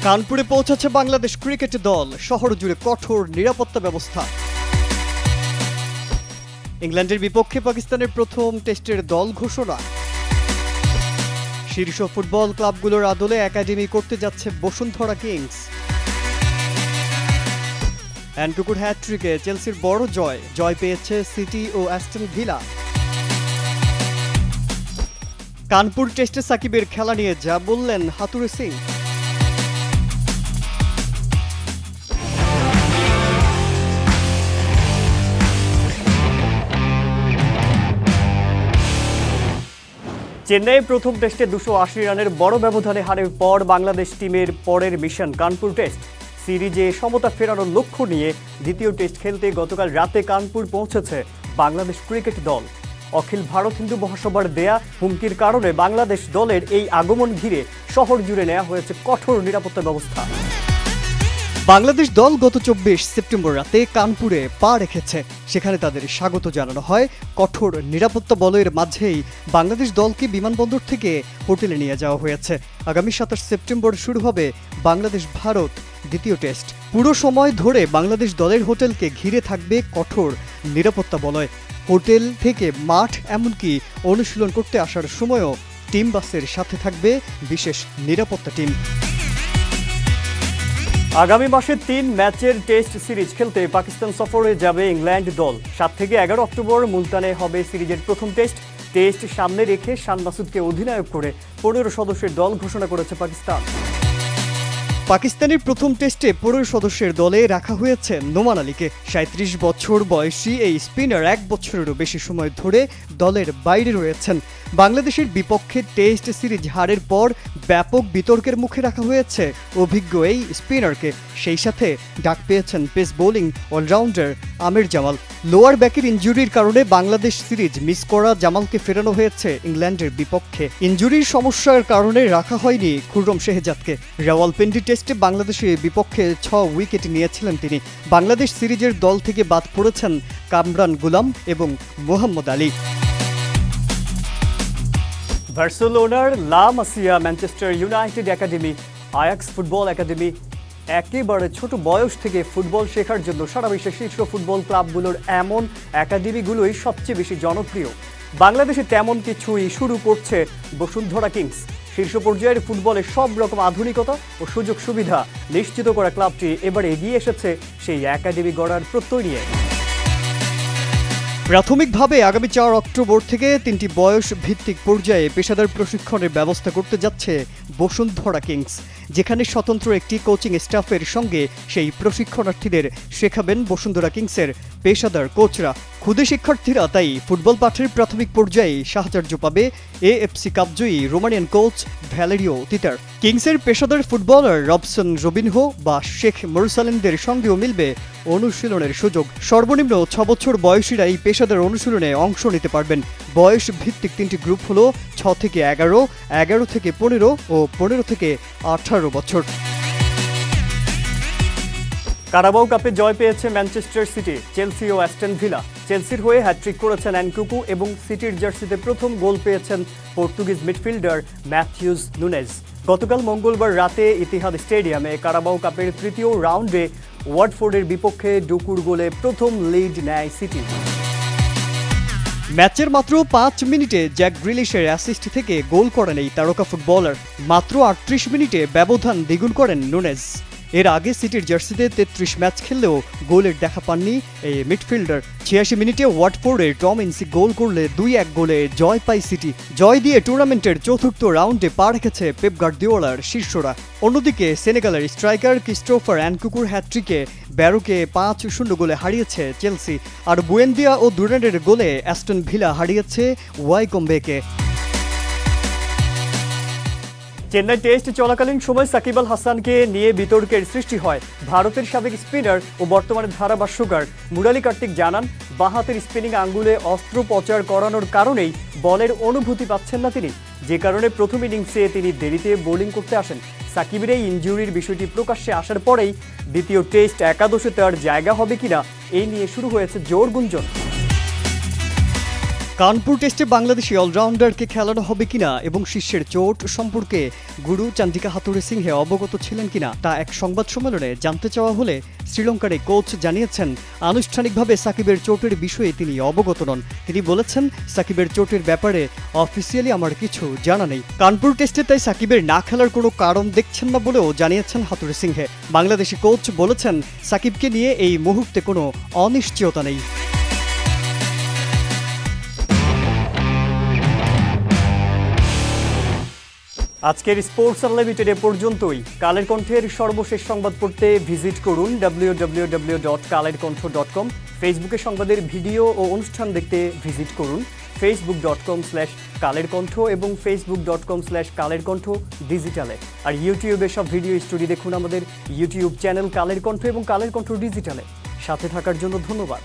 কানপুরে পৌঁছেছে বাংলাদেশ ক্রিকেট দল, শহর জুড়ে কঠোর নিরাপত্তা ব্যবস্থা। ইংল্যান্ডের বিপক্ষে পাকিস্তানের প্রথম টেস্টের দল ঘোষণা। শীর্ষ ফুটবল ক্লাবগুলোর আদলে একাডেমি করতে যাচ্ছে বসুন্ধরা কিংস। এনকুকুর হ্যাট্রিকে চেলসির বড় জয় পেয়েছে সিটি ও অ্যাস্টন ভিলা। কানপুর টেস্টে সাকিবের খেলা নিয়ে যা বললেন হাতুড়ে সিং। চেন্নাইয়ে প্রথম টেস্টে 280 রানের বড় ব্যবধানে হারের পর বাংলাদেশ টিমের পরের মিশন কানপুর টেস্ট। সিরিজে সমতা ফেরানোর লক্ষ্য নিয়ে দ্বিতীয় টেস্ট খেলতে গতকাল রাতে কানপুর পৌঁছেছে বাংলাদেশ ক্রিকেট দল। অখিল ভারত হিন্দু মহাসভার দেয়া হুমকির কারণে বাংলাদেশ দলের এই আগমন ঘিরে শহর জুড়ে নেওয়া হয়েছে কঠোর নিরাপত্তা ব্যবস্থা। বাংলাদেশ দল গত 24 সেপ্টেম্বর রাতে কানপুরে পা রেখেছে। সেখানে তাদের স্বাগত জানানো হয়। কঠোর নিরাপত্তা বলয়ের মাঝেই বাংলাদেশ দলকে বিমানবন্দর থেকে হোটেলে নিয়ে যাওয়া হয়েছে। আগামী 27 সেপ্টেম্বর শুরু হবে বাংলাদেশ ভারত দ্বিতীয় টেস্ট। পুরো সময় ধরে বাংলাদেশ দলের হোটেলকে ঘিরে থাকবে কঠোর নিরাপত্তা বলয়। হোটেল থেকে মাঠ এমনকি অনুশীলন করতে আসার সময়ও টিম বাসের সাথে থাকবে বিশেষ নিরাপত্তা টিম। আগামী মাসে 3 ম্যাচের টেস্ট সিরিজ খেলতে পাকিস্তান সফরে যাবে ইংল্যান্ড দল। 7 থেকে 11 অক্টোবর মুলতানে হবে সিরিজের প্রথম টেস্ট সামনে রেখে শান মাসুদকে অধিনায়ক করে 15 সদস্যের দল ঘোষণা করেছে পাকিস্তান। পাকিস্তানের প্রথম টেস্টে 15 সদস্যের দলে রাখা হয়েছে নোমান আলীকে। 37 বছর বয়সী এই স্পিনার 1 বছরেরও বেশি সময় ধরে দলের বাইরে রয়েছেন। বাংলাদেশের বিপক্ষে টেস্ট সিরিজ হারের পর ব্যাপক বিতর্কের মুখে রাখা হয়েছে অভিজ্ঞ এই স্পিনারকে। সেই সাথে ডাক পেয়েছেন পেস বোলিং অলরাউন্ডার আমির জামাল। লোয়ার ব্যাকের ইনজুরির কারণে বাংলাদেশ সিরিজ মিস করা জামালকে ফেরানো হয়েছে ইংল্যান্ডের বিপক্ষে। ইনজুরির সমস্যার কারণে রাখা হয়নি খুররম শেহজাদকে। রাওয়ালপিন্ডি টেস্টে বাংলাদেশের বিপক্ষে 6 উইকেট নিয়েছিলেন তিনি। বাংলাদেশ সিরিজের দল থেকে বাদ পড়েছেন কামরান গুলাম এবং মোহাম্মদ আলী। বার্সেলোনার La Masia, Manchester United academy, Ajax football academy একেবারে ছোট বয়স থেকে ফুটবল শেখার জন্য সারা বিশ্বের শীর্ষ ফুটবল ক্লাবগুলোর এমন একাডেমিগুলোই সবচেয়ে বেশি জনপ্রিয়। বাংলাদেশে তেমন কিছুই শুরু করছে বসুন্ধরা কিংস। শীর্ষ পর্যায়ের ফুটবলের সব রকম আধুনিকতা ও সুযোগ সুবিধা নিশ্চিত করা ক্লাবটি এবার এগিয়ে এসেছে সেই একাডেমি গড়ার প্রত্যয় নিয়ে। প্রাথমিকভাবে আগামী 4 অক্টোবর থেকে 3টি বয়স ভিত্তিক পর্যায়ে পেশাদার প্রশিক্ষণের ব্যবস্থা করতে যাচ্ছে বসুন্ধরা কিংস, যেখানে স্বতন্ত্র একটি কোচিং স্টাফের সঙ্গে সেই প্রশিক্ষণার্থীদের শেখাবেন বসুন্ধরা কিংসের পেশাদার কোচরা। ক্ষুদে শিক্ষার্থীরা তাই ফুটবল পাঠের প্রাথমিক পর্যায়ে সাহায্য পাবে AFC কাপজয়ী Romanian coach Valerio teacher. কিংসের পেশাদার ফুটবলার রবসন রবিনহো বা শেখ মুরসালিনদের সঙ্গেও মিলবে অনুশীলনের সুযোগ। সর্বনিম্ন 6 বছর বয়সীরা এই পেশাদার অনুশীলনে অংশ নিতে পারবেন। বয়স ভিত্তিক 3টি গ্রুপ হলো 6 থেকে 11, 11 থেকে 15 ও 15 থেকে 18 বছর। কারাবাও কাপে জয় পেয়েছে ম্যানচেস্টার সিটি, চেলসি ও অ্যাস্টন ভিলা। চেলসির হয়ে হ্যাট্রিক করেছেন এনকুকু এবং সিটির জার্সিতে প্রথম গোল পেয়েছেন পর্তুগিজ মিডফিল্ডার ম্যাথিউস নুনেজ। গতকাল মঙ্গলবার রাতে ইতিহাদ স্টেডিয়ামে কারাবাও কাপের তৃতীয় রাউন্ডে ওয়াটফোর্ডের বিপক্ষে ডুকুর গোলে প্রথম লিড নেয় সিটি। ম্যাচের মাত্র 5 মিনিটে জ্যাক গ্রিলিশের অ্যাসিস্ট থেকে গোল করেন এই তারকা ফুটবলার। মাত্র 38 মিনিটে ব্যবধান দ্বিগুণ করেন নুনেজ। এর আগে সিটির জার্সিতে 33 ম্যাচ খেললেও গোলের দেখা পাননি এই মিডফিল্ডার। 86 মিনিটে ওয়াটফোর্ডের টম ইনসি গোল করলে 2-1 গোলে জয় পায় সিটি। জয় দিয়ে টুর্নামেন্টের চতুর্থ রাউন্ডে পা রেখেছে পেপ গার্দিওলার শিষ্যরা। অন্যদিকে সেনেগালের স্ট্রাইকার ক্রিস্টোফার এনকুকুর হ্যাট্রিকে ব্যারোকে 5-0 গোলে হারিয়েছে চেলসি। আর বুয়েন্দিয়া ও দুরানের গোলে অ্যাস্টন ভিলা হারিয়েছে ওয়াইকম্বেকে। চেন্নাই টেস্ট চলাকালীন সময় সাকিব আল হাসানকে নিয়ে বিতর্কের সৃষ্টি হয়। ভারতের সাবেক স্পিনার ও বর্তমানে ধারাভাষ্যকার মুরালি কার্তিক জানান, বাঁহাতের স্পিনিং আঙ্গুলে অস্ত্রোপচার করানোর কারণেই বলের অনুভূতি পাচ্ছেন না তিনি, যে কারণে প্রথম ইনিংসে তিনি দেরিতে বোলিং করতে আসেন। সাকিবের এই ইনজুরির বিষয়টি প্রকাশ্যে আসার পরেই দ্বিতীয় টেস্ট একাদশে তার জায়গা হবে কিনা এই নিয়ে শুরু হয়েছে জোর গুঞ্জন। কানপুর টেস্টে বাংলাদেশি অলরাউন্ডারকে খেলানো হবে কিনা এবং শিষ্যের চোট সম্পর্কে গুরু চান্দিকা হাথুরু সিংহে অবগত ছিলেন কিনা তা এক সংবাদ সম্মেলনে জানতে চাওয়া হলে শ্রীলঙ্কার এই কোচ জানিয়েছেন আনুষ্ঠানিকভাবে সাকিবের চোটের বিষয়ে তিনি অবগত নন। তিনি বলেছেন, সাকিবের চোটের ব্যাপারে অফিসিয়ালি আমার কিছু জানা নেই। কানপুর টেস্টে তাই সাকিবের না খেলার কোনো কারণ দেখছেন না বলেও জানিয়েছেন হাথুরু সিংহে। বাংলাদেশি কোচ বলেছেন, সাকিবকে নিয়ে এই মুহূর্তে কোনো অনিশ্চয়তা নেই। আজকের স্পোর্টস আনলিমিটেড এ পর্যন্তই। কালের কণ্ঠের সর্বশেষ সংবাদ পড়তে ভিজিট করুন www.kalerkontho.com। ফেসবুকে সংবাদের ভিডিও ও অনুষ্ঠান দেখতে ভিজিট করুন facebook.com/কালেরকণ্ঠ এবং facebook.com/কালেরকণ্ঠ ডিজিটালে। আর ইউটিউবে সব ভিডিও স্টোরি দেখুন আমাদের ইউটিউব চ্যানেল কালের কণ্ঠ এবং কালের কণ্ঠ ডিজিটালে। সাথে থাকার জন্য ধন্যবাদ।